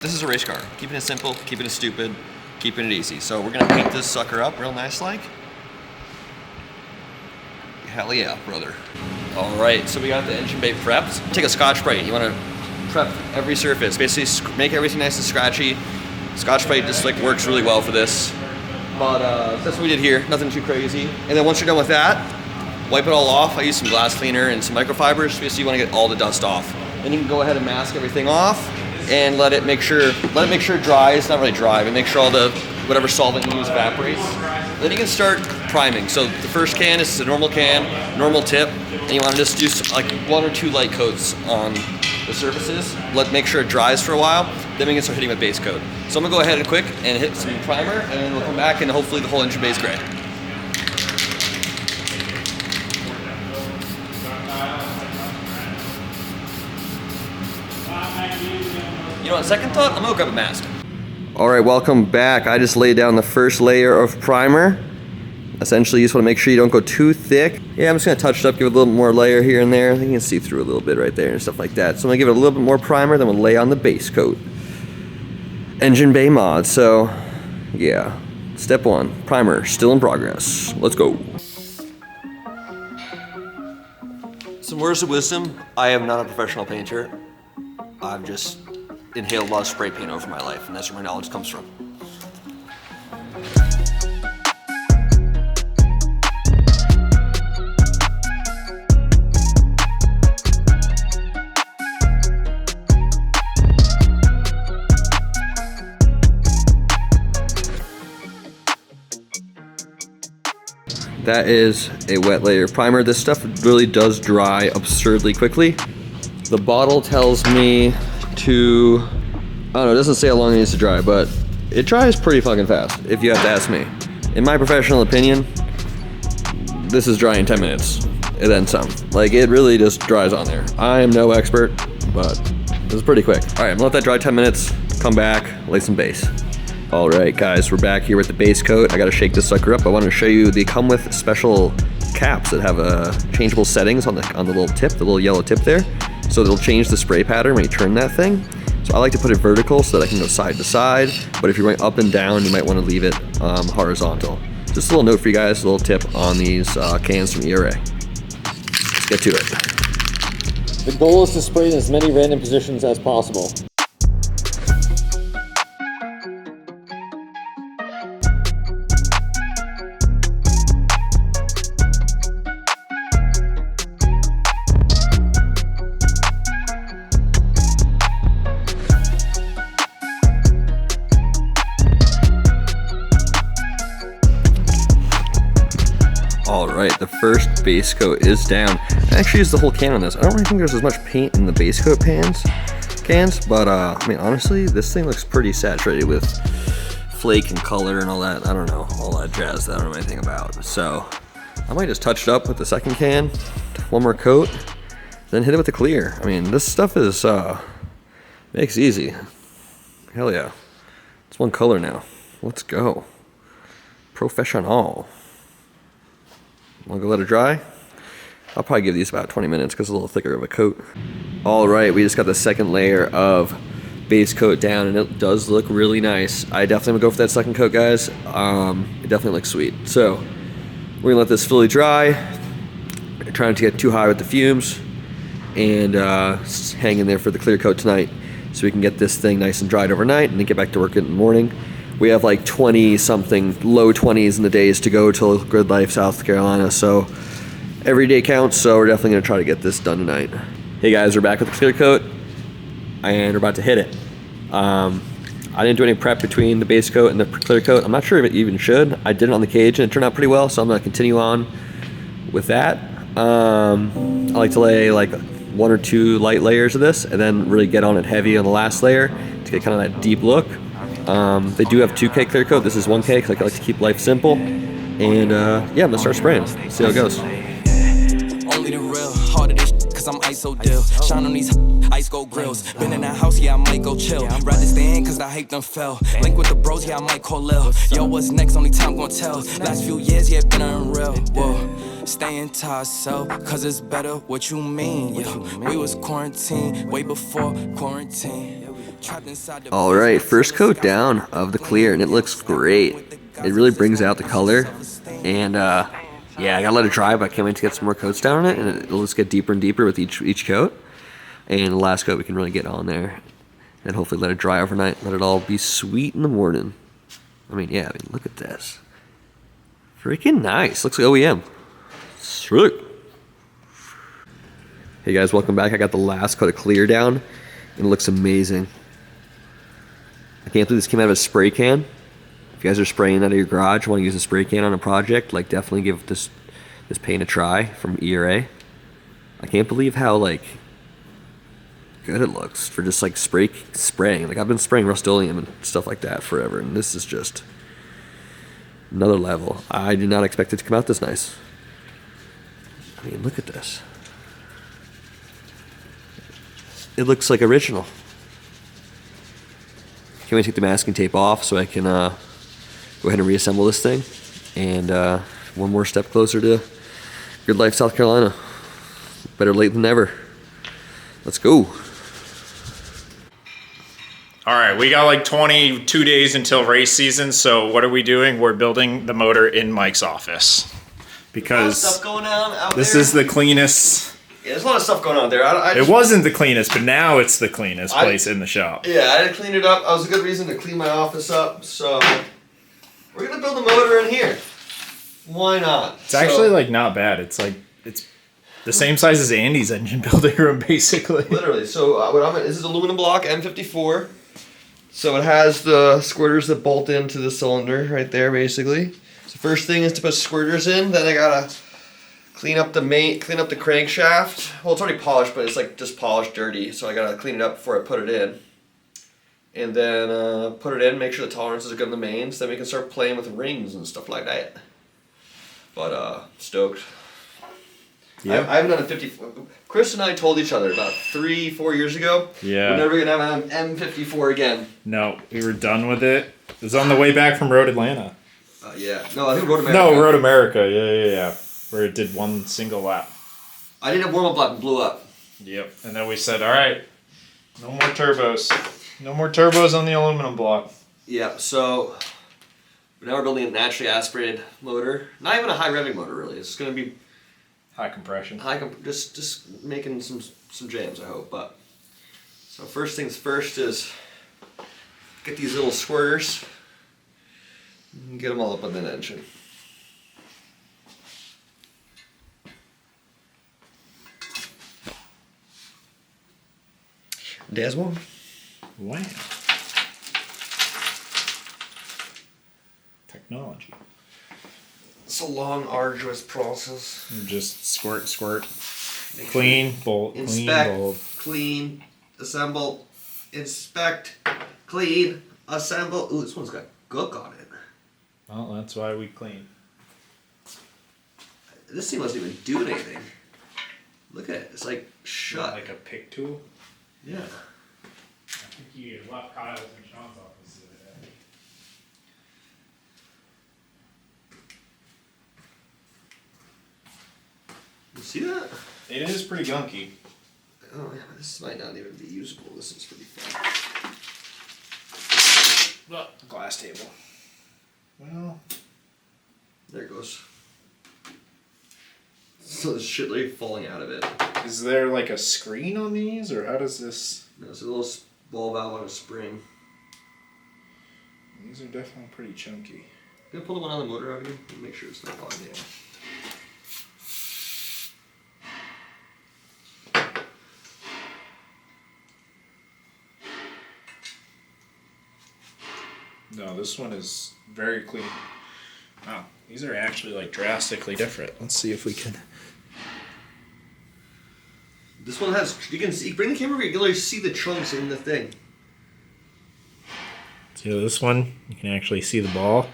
This is a race car. Keeping it simple, keeping it stupid, keeping it easy. So we're gonna paint this sucker up real nice like. Hell yeah, brother. All right, so we got the engine bay prepped. Take a Scotch-Brite. You wanna prep every surface. Basically make everything nice and scratchy. Scotch-Brite just like works really well for this. But that's what we did here, nothing too crazy. And then once you're done with that, wipe it all off. I use some glass cleaner and some microfibers, so you wanna get all the dust off. Then you can go ahead and mask everything off and let it make sure it dries. Not really dry, but make sure all the whatever solvent you use evaporates. Then you can start priming. So the first can is a normal can, normal tip, and you want to just do like 1 or 2 light coats on the surfaces. Make sure it dries for a while. Then we can start hitting with base coat. So I'm gonna go ahead and quick and hit some primer, and then we'll come back and hopefully the whole engine bay is gray. You know, on second thought, I'm gonna grab a mask. All right, welcome back. I just laid down the first layer of primer. Essentially, you just wanna make sure you don't go too thick. Yeah, I'm just gonna touch it up, give it a little more layer here and there. I think you can see through a little bit right there and stuff like that. So I'm gonna give it a little bit more primer, then we'll lay on the base coat. Engine bay mod, so yeah. Step 1, primer, still in progress. Let's go. Some words of wisdom. I am not a professional painter. I've just inhaled a lot of spray paint over my life, and that's where my knowledge comes from. That is a wet layer primer. This stuff really does dry absurdly quickly. The bottle tells me to, I don't know, it doesn't say how long it needs to dry, but it dries pretty fucking fast, if you have to ask me. In my professional opinion, this is dry in 10 minutes, and then some. Like, it really just dries on there. I am no expert, but this is pretty quick. All right, I'm gonna let that dry 10 minutes, come back, lay some base. All right, guys, we're back here with the base coat. I gotta shake this sucker up. I wanna show you, they come with special caps that have changeable settings on the little tip, the little yellow tip there. So it'll change the spray pattern when you turn that thing. So I like to put it vertical so that I can go side to side, but if you're going up and down, you might want to leave it horizontal. Just a little note for you guys, a little tip on these cans from ERA. Let's get to it. The goal is to spray in as many random positions as possible. All right, the first base coat is down. I actually used the whole can on this. I don't really think there's as much paint in the base coat cans, but I mean, honestly, this thing looks pretty saturated with flake and color and all that. I don't know, all that jazz that I don't know anything about. So I might just touch it up with the second can, 1 more coat, then hit it with the clear. I mean, this stuff is, makes easy. Hell yeah. It's 1 color now. Let's go. Professional. Wanna go let it dry? I'll probably give these about 20 minutes because it's a little thicker of a coat. All right, we just got the second layer of base coat down and it does look really nice. I definitely would go for that second coat, guys. It definitely looks sweet. So we're gonna let this fully dry. Trying to get too high with the fumes and hang in there for the clear coat tonight so we can get this thing nice and dried overnight and then get back to work in the morning. We have like 20 something, low 20s in the days to go till Grid Life, South Carolina. So every day counts. So we're definitely gonna try to get this done tonight. Hey guys, we're back with the clear coat and we're about to hit it. I didn't do any prep between the base coat and the clear coat. I'm not sure if it even should. I did it on the cage and it turned out pretty well. So I'm gonna continue on with that. I like to lay like 1 or 2 light layers of this and then really get on it heavy on the last layer to get kind of that deep look. They do have 2K clear coat. This is 1K because I like to keep life simple. And yeah, I'm gonna start spraying. See how it goes. Only the real heart of this cause I'm ISO deal. Shine on these ice gold grills. Been in that house, yeah, I might go chill. Rather stay in cause I hate them fell. Link with the bros, yeah, I might call Lil. Yo, what's next? Only time gonna tell. Last few years, yeah, been unreal. Whoa. Staying to ourselves, cause it's better what you mean. Yeah, we was quarantined way before quarantine. Trapped inside the All right, first coat down of the clear, and it looks great. It really brings out the color, and yeah, I gotta let it dry, but I can't wait to get some more coats down on it, and it'll just get deeper and deeper with each coat. And the last coat we can really get on there, and hopefully let it dry overnight, let it all be sweet in the morning. I mean, look at this. Freaking nice. Looks like OEM. Sweet. Hey guys, welcome back. I got the last coat of clear down, and it looks amazing. I can't believe this came out of a spray can. If you guys are spraying out of your garage, want to use a spray can on a project, like definitely give this paint a try from ERA. I can't believe how like good it looks for just like spraying. Like I've been spraying Rust-Oleum and stuff like that forever, and this is just another level. I did not expect it to come out this nice. I mean, look at this. It looks like original. Can't wait to take the masking tape off so I can go ahead and reassemble this thing. And one more step closer to Good Life, South Carolina. Better late than never. Let's go. All right, we got like 22 days until race season, so what are we doing? We're building the motor in Mike's office. Because stuff going on out this there. is the cleanest. Yeah, there's a lot of stuff going on there. It wasn't the cleanest, but now it's the cleanest place in the shop. Yeah, I had to clean it up. That was a good reason to clean my office up. So we're gonna build a motor in here. Why not? It's actually like not bad. It's the same size as Andy's engine building room, basically. Literally. So this is aluminum block M54. So it has the squirters that bolt into the cylinder right there, basically. So first thing is to put squirters in. Then I gotta clean up the crankshaft. Well, it's already polished, but it's like just polished dirty. So I gotta clean it up before I put it in. And then put it in, make sure the tolerances are good in the mains. Then we can start playing with rings and stuff like that. But stoked. Yeah. I haven't done a 54. Chris and I told each other about 3-4 years ago. Yeah. We're never gonna have an M54 again. No, we were done with it. It was on the way back from Road Atlanta. Yeah. No, I think Road America. No, Road America. Yeah. Where it did one single lap. I did a warm-up lap and blew up. Yep. And then we said, all right, no more turbos. No more turbos on the aluminum block. Yeah, so now we're building a naturally aspirated motor. Not even a high revving motor, really. It's going to be High compression. just making some jams, I hope. But so first things first is get these little squirters and get them all up on the engine. Desmo? Wow. Technology. It's a long, arduous process. You just squirt. Clean, bolt, Inspect, clean, bolt. clean, assemble, inspect, clean, assemble. Ooh, this one's got gook on it. Well, that's why we clean. This thing wasn't even doing anything. Look at it. It's like shut. Like a pick tool? Yeah. I think you left Kyle's and Sean's office the other day. You see that? It is pretty gunky. Oh yeah, this might not even be usable. This is pretty fun. Glass table. Well, there it goes. So there's shit like falling out of it. is there like a screen on these, or how does this? No, it's a little ball valve on a spring. These are definitely pretty chunky. Gonna pull the one on the motor out again and make sure it's not falling down. No, this one is very clean. Wow, these are actually like drastically different. Let's see if we can. This one has, you can see, bring the camera over, you can literally see the trunks in the thing. See this one? You can actually see the ball.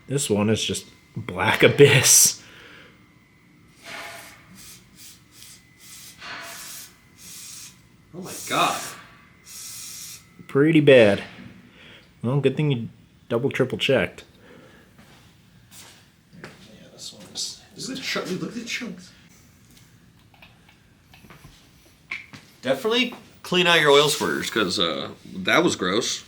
This one is just black abyss. Oh my god. Pretty bad. Well, good thing you double, triple checked. Yeah, this one is. Look at the chunks. Definitely clean out your oil squirters, because that was gross.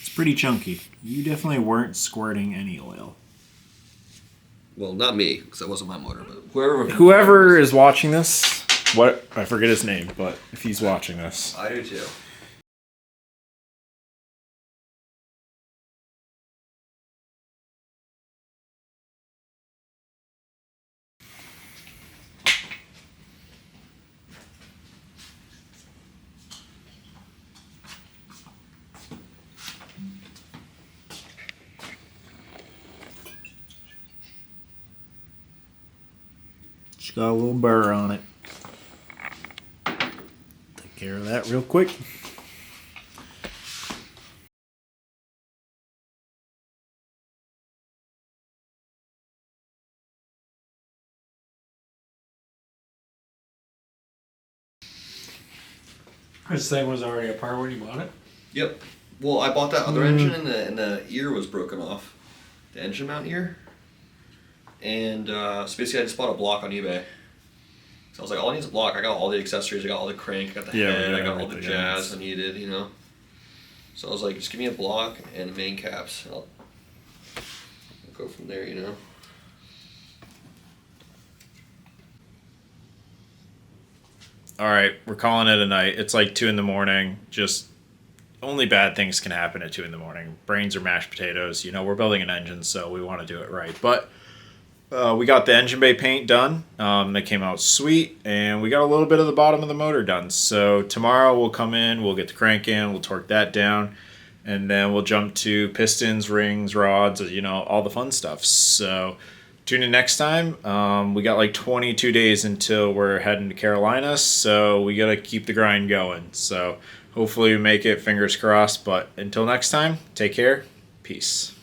It's pretty chunky. You definitely weren't squirting any oil. Well, not me, because that wasn't my motor, but Whoever is watching this, I forget his name, but if he's watching this. I do too. Just got a little burr on it. Take care of that real quick. This thing was already apart when you bought it. Yep. Well, I bought that other engine, and the ear was broken off, the engine mount ear. And so basically, I just bought a block on eBay. So I was like, all I need is a block. I got all the accessories. I got all the crank. I got the head. I got all the jazz I needed. You know. So I was like, just give me a block and main caps, and I'll go from there. You know. All right, we're calling it a night. It's like 2 a.m. Just only bad things can happen at 2 a.m. Brains are mashed potatoes. You know, we're building an engine, so we want to do it right. But we got the engine bay paint done. It came out sweet, and we got a little bit of the bottom of the motor done. So tomorrow we'll come in, we'll get the crank in, we'll torque that down, and then we'll jump to pistons, rings, rods, you know, all the fun stuff. So tune in next time. We got like 22 days until we're heading to Carolina, so we got to keep the grind going. So hopefully we make it, fingers crossed. But until next time, take care. Peace.